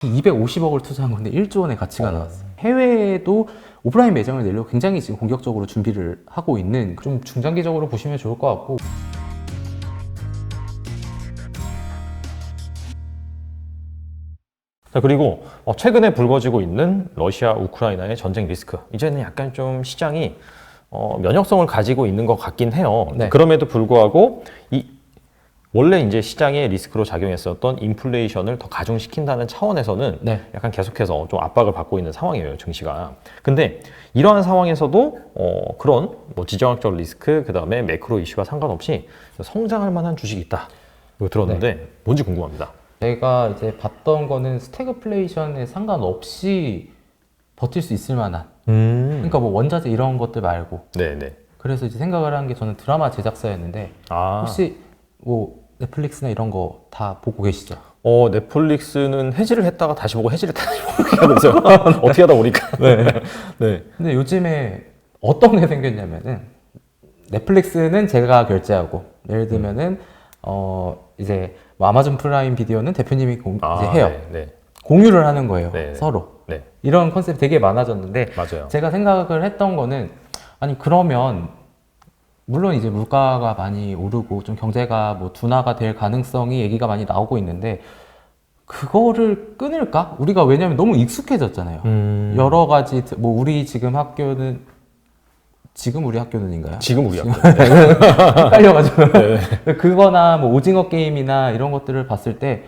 250억을 투자한 건데 1조 원의 가치가 나왔어요. 해외에도 오프라인 매장을 내려고 굉장히 지금 공격적으로 준비를 하고 있는, 좀 중장기적으로 보시면 좋을 것 같고. 자, 그리고 최근에 불거지고 있는 러시아 우크라이나의 전쟁 리스크, 이제는 약간 좀 시장이 면역성을 가지고 있는 것 같긴 해요. 네. 그럼에도 불구하고 원래 이제 시장의 리스크로 작용했었던 인플레이션을 더 가중시킨다는 차원에서는 네. 약간 계속해서 좀 압박을 받고 있는 상황이에요, 증시가. 근데 이러한 상황에서도 그런 뭐 지정학적 리스크, 그 다음에 매크로 이슈와 상관없이 성장할 만한 주식이 있다, 이거 들었는데 뭔지 궁금합니다. 제가 이제 봤던 거는 스태그플레이션에 상관없이 버틸 수 있을 만한, 그러니까 뭐 원자재 이런 것들 말고. 네네. 그래서 이제 생각을 한 게, 저는 드라마 제작사였는데 혹시 뭐 넷플릭스나 이런 거 다 보고 계시죠? 넷플릭스는 해지를 했다가 다시 보고 해지를 다시 보고 하면서 어떻게 하다 보니까. 네. 근데 요즘에 어떤 게 생겼냐면은, 넷플릭스는 제가 결제하고, 예를 들면은 이제 뭐 아마존 프라임 비디오는 대표님이 이제 해요. 네. 공유를 하는 거예요. 네. 서로. 네. 이런 컨셉이 되게 많아졌는데, 맞아요. 제가 생각을 했던 거는, 아니 그러면 물론 이제 물가가 많이 오르고 좀 경제가 뭐 둔화가 될 가능성이 얘기가 많이 나오고 있는데, 그거를 끊을까? 우리가 왜냐면 너무 익숙해졌잖아요. 여러 가지, 뭐 우리 지금 학교는, 지금 우리 학교는인가요? 지금 우리 학교. 헷갈려가지고. 그거나 뭐 오징어 게임이나 이런 것들을 봤을 때,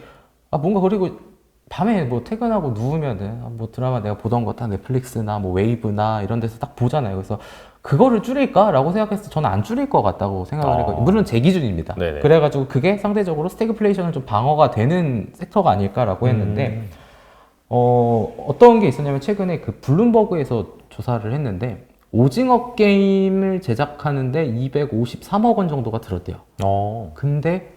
뭔가, 그리고 밤에 뭐 퇴근하고 누우면은 뭐 드라마 내가 보던 거 다 넷플릭스나 뭐 웨이브나 이런 데서 딱 보잖아요. 그래서 그거를 줄일까라고 생각했을 때 저는 안 줄일 것 같다고 생각을 했거든요. 물론 제 기준입니다. 네네. 그래가지고 그게 상대적으로 스태그플레이션을 좀 방어가 되는 섹터가 아닐까라고 했는데, 어떤 게 있었냐면, 최근에 그 블룸버그에서 조사를 했는데, 오징어 게임을 제작하는데 253억 원 정도가 들었대요. 근데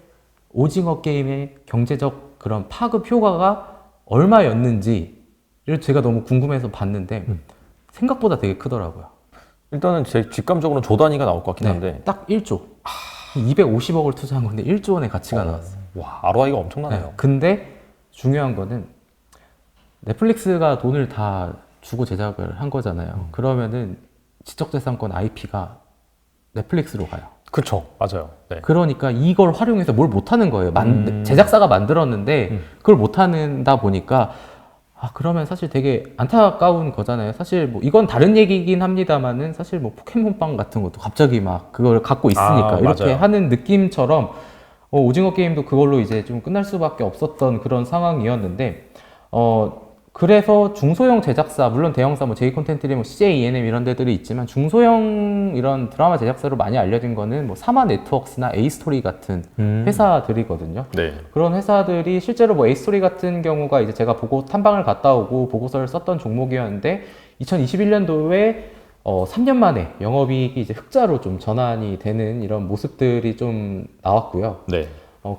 오징어 게임의 경제적 그런 파급 효과가 얼마였는지를 제가 너무 궁금해서 봤는데, 생각보다 되게 크더라고요. 일단은 제 직감적으로는 조 단위가 나올 것 같긴 한데. 딱 1조. 250억을 투자한 건데 1조 원의 가치가 나왔어요. 와, ROI가 엄청나네요. 네. 근데 중요한 거는, 넷플릭스가 돈을 다 주고 제작을 한 거잖아요. 그러면은 지적재산권 IP가 넷플릭스로 가요. 그쵸, 맞아요. 네. 그러니까 이걸 활용해서 뭘 못하는 거예요. 제작사가 만들었는데 그걸 못하는다 보니까, 그러면 사실 되게 안타까운 거잖아요. 사실 뭐 이건 다른 얘기긴 합니다만은, 사실 뭐 포켓몬빵 같은 것도 갑자기 막 그걸 갖고 있으니까 이렇게 맞아요. 하는 느낌처럼, 오징어 게임도 그걸로 이제 좀 끝날 수밖에 없었던 그런 상황이었는데, 그래서 중소형 제작사, 물론 대형사, 뭐 J콘텐츠리, 뭐 CJ ENM 이런 데들이 있지만, 중소형 이런 드라마 제작사로 많이 알려진 거는 뭐 사마 네트워크스나 A스토리 같은 회사들이거든요. 네. 그런 회사들이 실제로 뭐 A스토리 같은 경우가 이제 제가 보고 탐방을 갔다 오고 보고서를 썼던 종목이었는데, 2021년도에 3년 만에 영업이익이 이제 흑자로 좀 전환이 되는 이런 모습들이 좀 나왔고요. 네.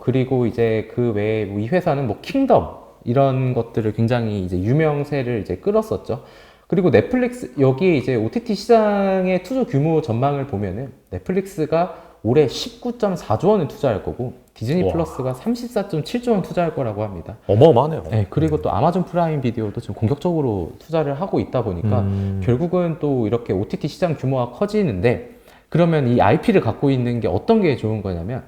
그리고 이제 그 외에 뭐 이 회사는 뭐 킹덤 이런 것들을 굉장히 이제 유명세를 이제 끌었었죠. 그리고 넷플릭스, 여기에 이제 OTT 시장의 투자 규모 전망을 보면은, 넷플릭스가 올해 19.4조 원을 투자할 거고, 디즈니 와. 플러스가 34.7조 원 투자할 거라고 합니다. 어마어마하네요. 네, 그리고 또 아마존 프라임 비디오도 지금 공격적으로 투자를 하고 있다 보니까, 결국은 또 이렇게 OTT 시장 규모가 커지는데, 그러면 이 IP를 갖고 있는 게 어떤 게 좋은 거냐면,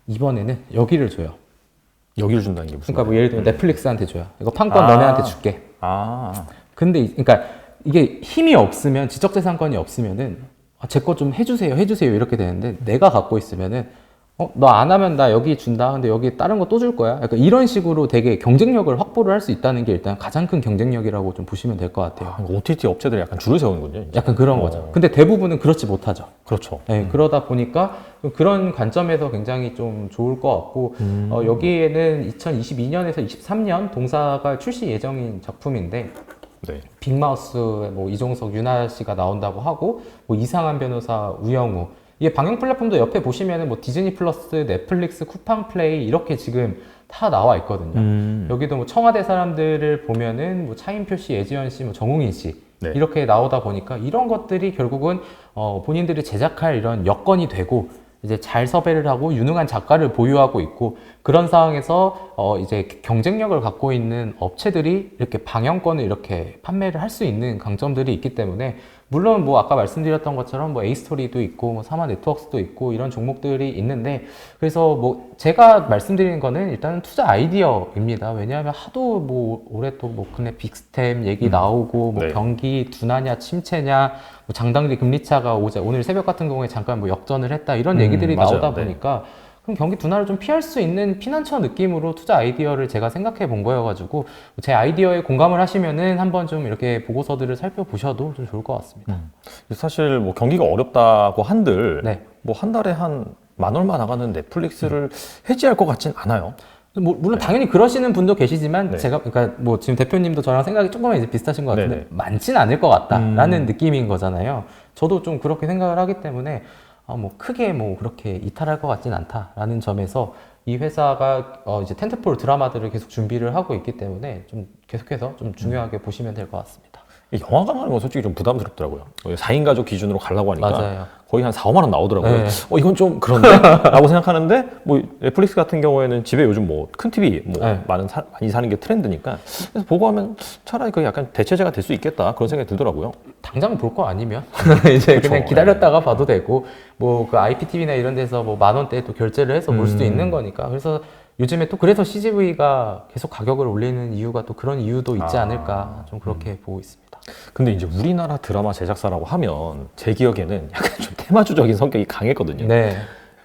이번에는 여기를 줘요. 여기를 준다는 게 무슨 그러니까 뭐 말이에요? 예를 들면 넷플릭스한테 줘요. 이거 판권 너네한테 줄게. 근데 그러니까 이게 힘이 없으면, 지적재산권이 없으면은, 제 거 좀 해주세요 이렇게 되는데, 내가 갖고 있으면은, 너 안 하면 나 여기 준다. 근데 여기 다른 거 또 줄 거야. 약간 이런 식으로 되게 경쟁력을 확보를 할 수 있다는 게 일단 가장 큰 경쟁력이라고 좀 보시면 될 것 같아요. OTT 업체들이 약간 줄을 세우는군요. 진짜. 약간 그런 거죠. 근데 대부분은 그렇지 못하죠. 그렇죠. 네, 그러다 보니까 좀 그런 관점에서 굉장히 좀 좋을 것 같고, 여기에는 2022년에서 23년 동사가 출시 예정인 작품인데, 네. 빅마우스에 뭐 이종석, 윤아 씨가 나온다고 하고, 뭐 이상한 변호사, 우영우, 이게 방영 플랫폼도 옆에 보시면은 뭐 디즈니 플러스, 넷플릭스, 쿠팡 플레이 이렇게 지금 다 나와 있거든요. 여기도 뭐 청와대 사람들을 보면은 뭐 차인표 씨, 예지연 씨, 뭐 정웅인 씨, 네. 이렇게 나오다 보니까, 이런 것들이 결국은 본인들이 제작할 이런 여건이 되고, 이제 잘 섭외를 하고 유능한 작가를 보유하고 있고, 그런 상황에서 이제 경쟁력을 갖고 있는 업체들이 이렇게 방영권을 이렇게 판매를 할 수 있는 강점들이 있기 때문에 물론 뭐 아까 말씀드렸던 것처럼 뭐 에이스토리도 있고 뭐 사마 네트워크스도 있고 이런 종목들이 있는데 그래서 뭐 제가 말씀드리는 거는 일단은 투자 아이디어입니다. 왜냐하면 하도 뭐 올해 또 뭐 국내 빅스템 얘기 나오고 뭐 네. 경기 둔화냐 침체냐 뭐 장단기 금리차가 오늘 새벽 같은 경우에 잠깐 뭐 역전을 했다 이런 얘기들이 맞아요. 나오다 네. 보니까 그럼 경기 둔화를 좀 피할 수 있는 피난처 느낌으로 투자 아이디어를 제가 생각해 본 거여가지고 제 아이디어에 공감을 하시면은 한번 좀 이렇게 보고서들을 살펴보셔도 좀 좋을 것 같습니다. 사실 뭐 경기가 어렵다고 한들 네. 뭐 한 달에 한 만 얼마 나가는 넷플릭스를 해지할 것 같진 않아요. 뭐 물론 당연히 그러시는 분도 계시지만 네. 제가 그러니까 뭐 지금 대표님도 저랑 생각이 조금은 이제 비슷하신 것 같은데 네네. 많진 않을 것 같다라는 느낌인 거잖아요. 저도 좀 그렇게 생각을 하기 때문에 뭐 크게 뭐 그렇게 이탈할 것 같진 않다라는 점에서 이 회사가 이제 텐트폴 드라마들을 계속 준비를 하고 있기 때문에 좀 계속해서 좀 중요하게 보시면 될 것 같습니다. 이 영화관 가는 건 솔직히 좀 부담스럽더라고요. 4인 가족 기준으로 가려고 하니까 맞아요. 거의 한 4, 5만 원 나오더라고요. 네. 이건 좀 그런데? 라고 생각하는데 뭐 넷플릭스 같은 경우에는 집에 요즘 뭐 큰 TV 뭐 네. 많이 사는 게 트렌드니까 그래서 보고 하면 차라리 그게 약간 대체제가 될 수 있겠다 그런 생각이 들더라고요. 당장 볼 거 아니면 이제 그쵸. 그냥 기다렸다가 봐도 되고 뭐 그 IPTV나 이런 데서 뭐 10,000원대 또 결제를 해서 볼 수도 있는 거니까 그래서 요즘에 또 그래서 CGV가 계속 가격을 올리는 이유가 또 그런 이유도 있지 않을까 좀 그렇게 보고 있습니다. 근데 이제 우리나라 드라마 제작사라고 하면 제 기억에는 약간 좀 테마주적인 성격이 강했거든요. 네.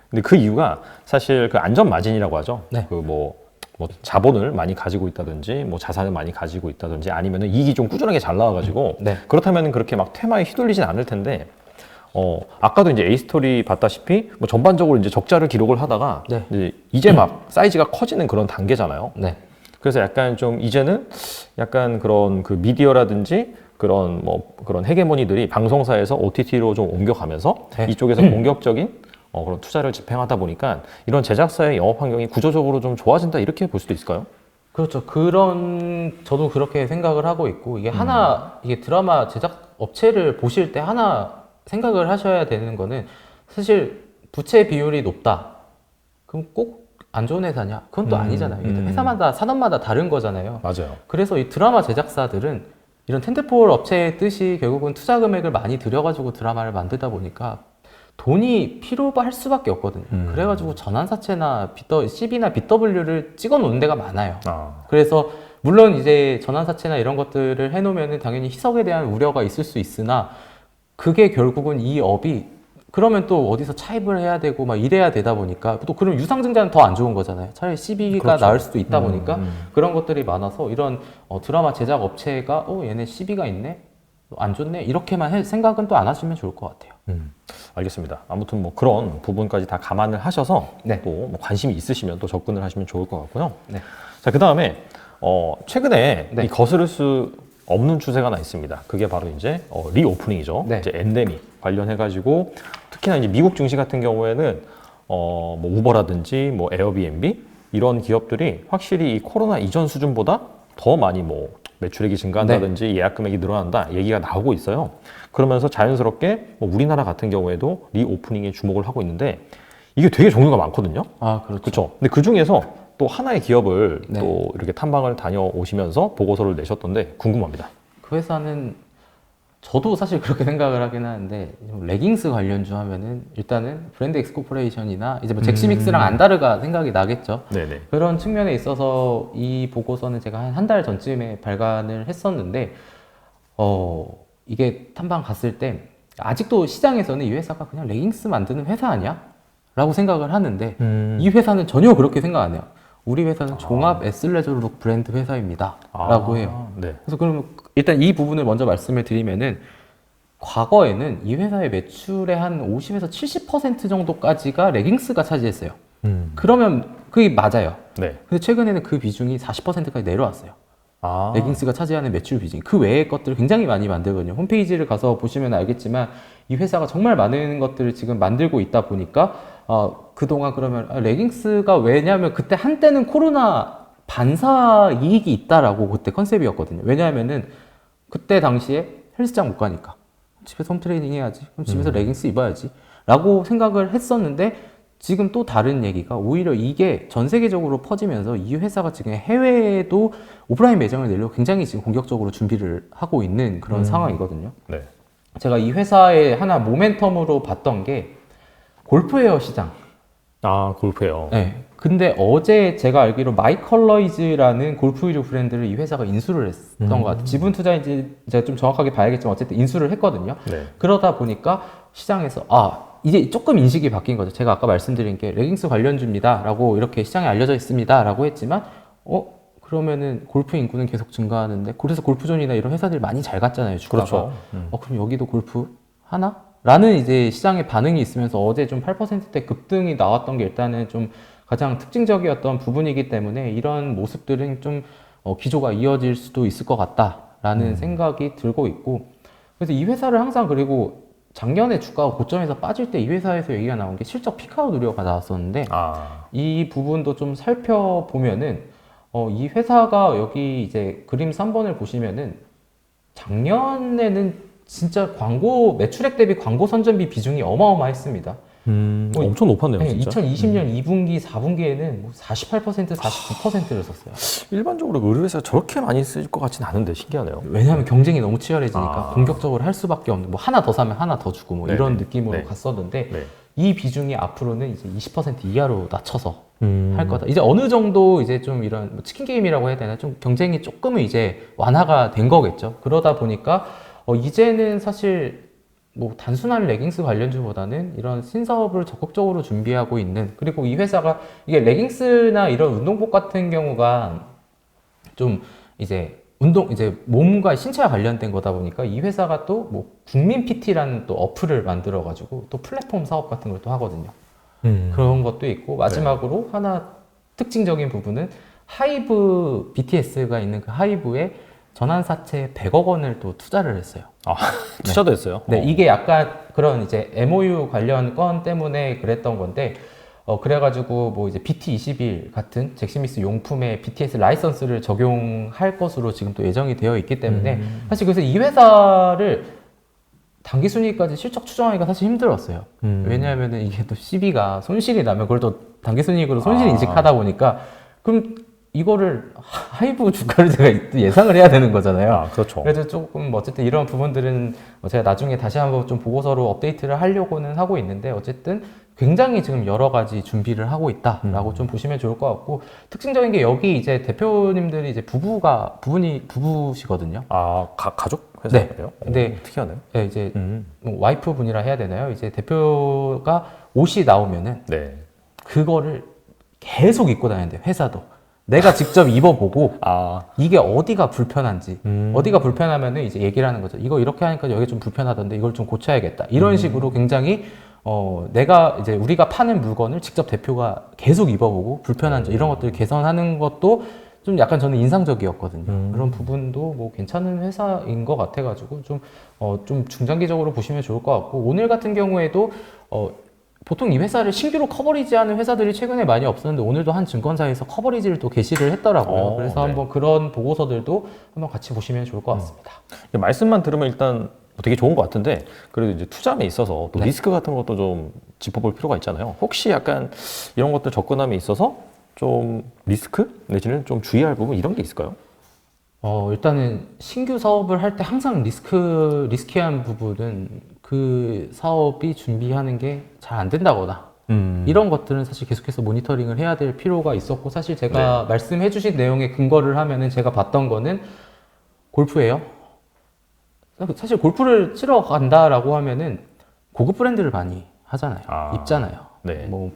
근데 그 이유가 사실 그 안전 마진이라고 하죠. 네. 그 뭐 자본을 많이 가지고 있다든지 뭐 자산을 많이 가지고 있다든지 아니면은 이익이 좀 꾸준하게 잘 나와가지고 네. 그렇다면 그렇게 막 테마에 휘둘리진 않을 텐데 아까도 이제 에이스토리 봤다시피 뭐 전반적으로 이제 적자를 기록을 하다가 네. 이제 막 사이즈가 커지는 그런 단계잖아요. 네. 그래서 약간 좀 이제는 약간 그런 그 미디어라든지 그런 그런 헤게모니들이 방송사에서 OTT로 좀 옮겨가면서 네. 이쪽에서 공격적인 그런 투자를 집행하다 보니까 이런 제작사의 영업 환경이 구조적으로 좀 좋아진다 이렇게 볼 수도 있을까요? 그렇죠. 저도 그렇게 생각을 하고 있고 이게 이게 드라마 제작 업체를 보실 때 하나 생각을 하셔야 되는 거는 사실 부채 비율이 높다. 그럼 꼭 안 좋은 회사냐? 그건 또 아니잖아요. 이게 회사마다 산업마다 다른 거잖아요. 맞아요. 그래서 이 드라마 제작사들은 이런 텐트폴 업체의 뜻이 결국은 투자 금액을 많이 들여가지고 드라마를 만들다 보니까 돈이 필요할 수밖에 없거든요. 그래가지고 전환사채나 CB나 BW를 찍어 놓는 데가 많아요. 그래서 물론 이제 전환사채나 이런 것들을 해놓으면 당연히 희석에 대한 우려가 있을 수 있으나 그게 결국은 이 업이 그러면 또 어디서 차입을 해야 되고 막 이래야 되다 보니까 또 그럼 유상증자는 더 안 좋은 거잖아요. 차라리 CB가 그렇죠. 나을 수도 있다 보니까 그런 것들이 많아서 이런 드라마 제작 업체가 얘네 CB가 있네? 안 좋네? 이렇게만 생각은 또 안 하시면 좋을 것 같아요. 알겠습니다. 아무튼 뭐 그런 부분까지 다 감안을 하셔서 네. 또 뭐 관심이 있으시면 또 접근을 하시면 좋을 것 같고요. 네. 자, 그 다음에 최근에 네. 이 거스를 수 없는 추세가 하나 있습니다. 그게 바로 이제 리오프닝이죠. 네. 이제 엔데믹 관련해가지고 특히나 이제 미국 증시 같은 경우에는 뭐 우버라든지 뭐 에어비앤비 이런 기업들이 확실히 이 코로나 이전 수준보다 더 많이 뭐 매출액이 증가한다든지 예약 금액이 늘어난다 얘기가 나오고 있어요. 그러면서 자연스럽게 뭐 우리나라 같은 경우에도 리오프닝에 주목을 하고 있는데 이게 되게 종류가 많거든요. 아, 그렇죠. 그렇죠. 근데 그 중에서 또 하나의 기업을 네. 또 이렇게 탐방을 다녀오시면서 보고서를 내셨던데 궁금합니다. 그 회사는 저도 사실 그렇게 생각을 하긴 하는데 레깅스 관련주 하면은 일단은 브랜드 엑스코퍼레이션이나 이제 뭐 잭시믹스랑 안다르가 생각이 나겠죠. 네네. 그런 측면에 있어서 이 보고서는 제가 한 달 전쯤에 발간을 했었는데 이게 탐방 갔을 때 아직도 시장에서는 이 회사가 그냥 레깅스 만드는 회사 아니야? 라고 생각을 하는데 이 회사는 전혀 그렇게 생각 안 해요. 우리 회사는 종합 에슬레저룩 브랜드 회사입니다. 라고 해요. 네. 그래서 그러면 일단 이 부분을 먼저 말씀을 드리면은 과거에는 이 회사의 매출의 한 50에서 70% 정도까지가 레깅스가 차지했어요. 그러면 그게 맞아요. 네. 근데 최근에는 그 비중이 40%까지 내려왔어요. 아. 레깅스가 차지하는 매출 비중. 그 외의 것들을 굉장히 많이 만들거든요. 홈페이지를 가서 보시면 알겠지만 이 회사가 정말 많은 것들을 지금 만들고 있다 보니까 그동안 그러면 레깅스가 왜냐하면 그때 한때는 코로나 반사 이익이 있다라고 그때 컨셉이었거든요. 왜냐하면은 그때 당시에 헬스장 못 가니까 집에서 홈트레이닝 해야지. 그럼 집에서 레깅스 입어야지. 라고 생각을 했었는데 지금 또 다른 얘기가 오히려 이게 전 세계적으로 퍼지면서 이 회사가 지금 해외에도 오프라인 매장을 내려고 굉장히 지금 공격적으로 준비를 하고 있는 그런 상황이거든요. 네. 제가 이 회사의 하나 모멘텀으로 봤던 게 골프웨어 시장. 아, 골프예요. 네. 근데 어제 제가 알기로 마이컬러이즈라는 골프 위주 브랜드를 이 회사가 인수를 했던 것 같아요. 지분 투자인지 제가 좀 정확하게 봐야겠지만 어쨌든 인수를 했거든요. 네. 그러다 보니까 시장에서 이제 조금 인식이 바뀐 거죠. 제가 아까 말씀드린 게 레깅스 관련주입니다 라고 이렇게 시장에 알려져 있습니다 라고 했지만 그러면은 골프 인구는 계속 증가하는데 그래서 골프존이나 이런 회사들이 많이 잘 갔잖아요, 주가가. 그렇죠. 그럼 여기도 골프 하나? 라는 이제 시장의 반응이 있으면서 어제 좀 8%대 급등이 나왔던 게 일단은 좀 가장 특징적이었던 부분이기 때문에 이런 모습들은 좀 기조가 이어질 수도 있을 것 같다라는 생각이 들고 있고, 그래서 이 회사를 항상, 그리고 작년에 주가가 고점에서 빠질 때 이 회사에서 얘기가 나온 게 실적 피크아웃 우려가 나왔었는데 이 부분도 좀 살펴보면은 이 회사가 여기 이제 그림 3번을 보시면은 작년에는 진짜 광고 매출액 대비 광고 선전비 비중이 어마어마했습니다. 엄청 높았네요, 네, 진짜. 2020년 2분기, 4분기에는 48%, 49%를 썼어요. 일반적으로 의류회사가 저렇게 많이 쓸 것 같진 않은데 신기하네요. 왜냐하면 경쟁이 너무 치열해지니까 공격적으로 할 수밖에 없는, 뭐 하나 더 사면 하나 더 주고 뭐 네네. 이런 느낌으로 네. 갔었는데 네. 이 비중이 앞으로는 이제 20% 이하로 낮춰서 할 거다. 이제 어느 정도 이제 좀 이런 뭐 치킨 게임이라고 해야 되나, 좀 경쟁이 조금은 이제 완화가 된 거겠죠. 그러다 보니까 이제는 사실 뭐 단순한 레깅스 관련주보다는 이런 신사업을 적극적으로 준비하고 있는, 그리고 이 회사가 이게 레깅스나 이런 운동복 같은 경우가 좀 이제 이제 몸과 신체와 관련된 거다 보니까 이 회사가 또 뭐 국민 PT라는 또 어플을 만들어 가지고 또 플랫폼 사업 같은 걸 또 하거든요. 그런 것도 있고, 마지막으로 하나 특징적인 부분은 하이브, BTS가 있는 그 하이브에 전환사채 100억 원을 또 투자를 했어요. 투자도 했어요? 네, 이게 약간 그런 이제 MOU 관련 건 때문에 그랬던 건데, 그래가지고 뭐 이제 BT21 같은 잭스미스 용품에 BTS 라이선스를 적용할 것으로 지금 또 예정이 되어 있기 때문에 사실 그래서 이 회사를 단기 순이익까지 실적 추정하기가 사실 힘들었어요. 왜냐하면은 이게 또 CB가 손실이 나면 그걸 또 단기 순이익으로 손실 인식하다 보니까 그럼 이거를 하이브 주가를 제가 예상을 해야 되는 거잖아요. 그렇죠. 그래서 조금 어쨌든 이런 부분들은 제가 나중에 다시 한번 좀 보고서로 업데이트를 하려고는 하고 있는데, 어쨌든 굉장히 지금 여러 가지 준비를 하고 있다라고 좀 보시면 좋을 것 같고, 특징적인 게 여기 이제 대표님들이 이제 부분이 부부시거든요. 가족 회사예요? 네. 특이하네요. 네, 이제 뭐 와이프 분이라 해야 되나요? 이제 대표가 옷이 나오면은 네. 그거를 계속 입고 다니는데, 회사도 내가 직접 입어보고 이게 어디가 불편한지, 어디가 불편하면은 이제 얘기를 하는 거죠. 이거 이렇게 하니까 여기 좀 불편하던데 이걸 좀 고쳐야겠다. 이런 식으로 굉장히 내가 이제 우리가 파는 물건을 직접 대표가 계속 입어보고 불편한 점 이런 것들을 개선하는 것도 좀 약간 저는 인상적이었거든요. 그런 부분도 뭐 괜찮은 회사인 것 같아가지고 좀 중장기적으로 보시면 좋을 것 같고, 오늘 같은 경우에도 보통 이 회사를 신규로 커버리지하는 회사들이 최근에 많이 없었는데 오늘도 한 증권사에서 커버리지를 또 게시를 했더라고요. 그래서 네. 한번 그런 보고서들도 한번 같이 보시면 좋을 것 같습니다. 말씀만 들으면 일단 되게 좋은 것 같은데, 그래도 이제 투자에 있어서 또 네. 리스크 같은 것도 좀 짚어볼 필요가 있잖아요. 혹시 약간 이런 것들 접근함에 있어서 좀 리스크 내지는 좀 주의할 부분 이런 게 있을까요? 일단은 신규 사업을 할 때 항상 리스키한 부분은 그 사업이 준비하는 게 잘 안 된다거나 이런 것들은 사실 계속해서 모니터링을 해야 될 필요가 있었고, 사실 제가 말씀해 주신 내용에 근거를 하면은 제가 봤던 거는 골프예요. 사실 골프를 치러 간다라고 하면은 고급 브랜드를 많이 하잖아요. 입잖아요. 네. 뭐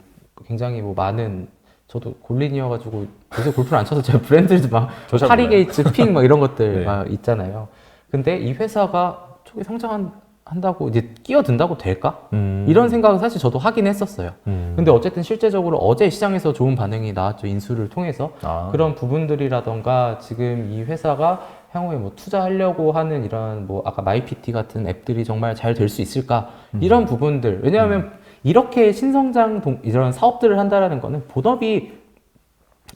굉장히 뭐 많은, 저도 골린이어가지고 요새 골프를 안 쳐서 제가 브랜드도 막 파리게이츠, 핑 막 이런 것들 네. 막 있잖아요. 근데 이 회사가 초기 성장한다고 이제 끼어든다고 될까? 이런 생각은 사실 저도 하긴 했었어요. 근데 어쨌든 실제적으로 어제 시장에서 좋은 반응이 나왔죠. 인수를 통해서. 그런 부분들이라던가 지금 이 회사가 향후에 뭐 투자하려고 하는 이런 뭐 아까 마이PT 같은 앱들이 정말 잘 될 수 있을까? 이런 부분들. 왜냐하면 이렇게 신성장 이런 사업들을 한다라는 거는 본업이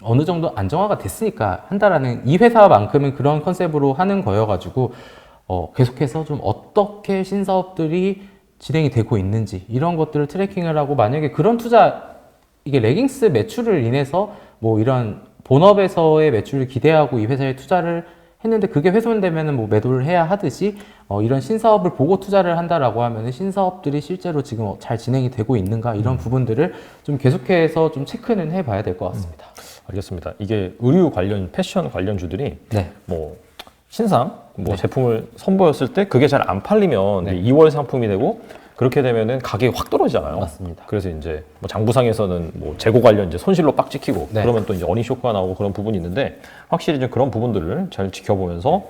어느 정도 안정화가 됐으니까 한다라는, 이 회사만큼은 그런 컨셉으로 하는 거여가지고 계속해서 좀 어떻게 신사업들이 진행이 되고 있는지 이런 것들을 트래킹을 하고, 만약에 그런 투자 이게 레깅스 매출을 인해서 뭐 이런 본업에서의 매출을 기대하고 이 회사에 투자를 했는데 그게 훼손되면은 뭐 매도를 해야 하듯이 이런 신사업을 보고 투자를 한다라고 하면은 신사업들이 실제로 지금 잘 진행이 되고 있는가 이런 부분들을 좀 계속해서 좀 체크는 해봐야 될 것 같습니다. 알겠습니다. 이게 의류 관련, 패션 관련주들이 네. 뭐 신상 뭐 네. 제품을 선보였을 때 그게 잘 안 팔리면 네. 2월 상품이 되고 그렇게 되면은 가격이 확 떨어지잖아요. 맞습니다. 그래서 이제 뭐 장부상에서는 뭐 재고 관련 이제 손실로 빡 찍히고 네. 그러면 또 이제 어닝 쇼크가 나오고 그런 부분이 있는데 확실히 이제 그런 부분들을 잘 지켜보면서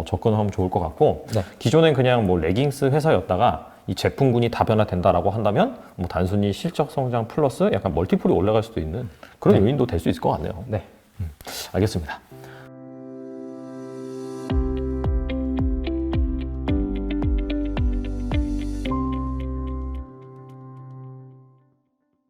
접근을 하면 좋을 것 같고 네. 기존엔 그냥 뭐 레깅스 회사였다가 이 제품군이 다변화된다라고 한다면 뭐 단순히 실적 성장 플러스 약간 멀티플이 올라갈 수도 있는 그런 네. 요인도 될 수 있을 것 같네요. 네. 알겠습니다.